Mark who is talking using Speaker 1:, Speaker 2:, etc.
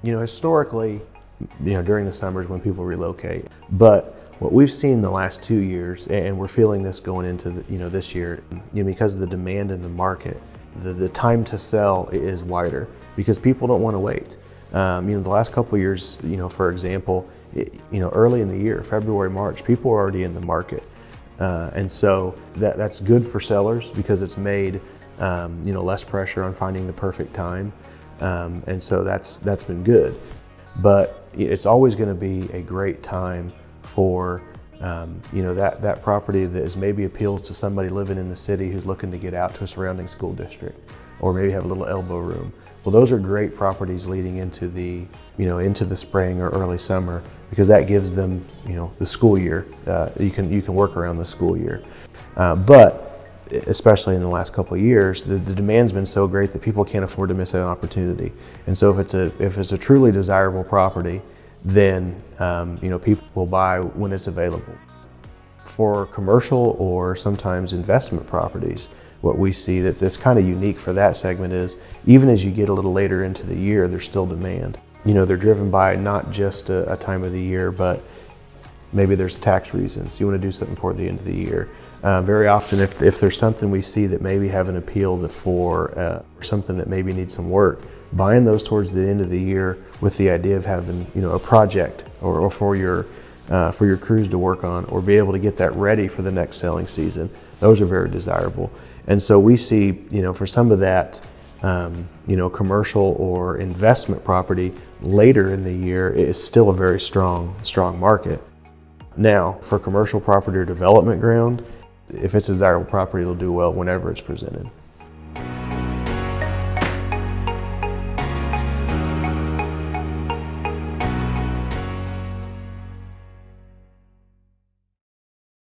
Speaker 1: Historically, during the summers when people relocate, but what we've seen the last 2 years, and we're feeling this going into this year, because of the demand in the market, the time to sell is wider because people don't want to wait. The last couple of years, for example, early in the year, February, March, people are already in the market. And so that's good for sellers because it's made less pressure on finding the perfect time. And so that's been good. But it's always going to be a great time for that property that is maybe appeals to somebody living in the city who's looking to get out to a surrounding school district, or maybe have a little elbow room. Well, those are great properties leading into the spring or early summer, because that gives them the school year. You can work around the school year, but especially in the last couple of years, the demand's been so great that people can't afford to miss an opportunity. And so if it's a truly desirable property, then people will buy when it's available. For commercial or sometimes investment properties, what we see that's kind of unique for that segment is, even as you get a little later into the year, there's still demand. They're driven by not just a time of the year, but maybe there's tax reasons. You want to do something for the end of the year. Very often, if there's something we see that maybe have an appeal for something that maybe needs some work, buying those towards the end of the year with the idea of having a project or for your crews to work on, or be able to get that ready for the next selling season, those are very desirable. And so we see, for some of that, commercial or investment property later in the year is still a very strong market. Now, for commercial property or development ground, if it's a desirable property, it'll do well whenever it's presented.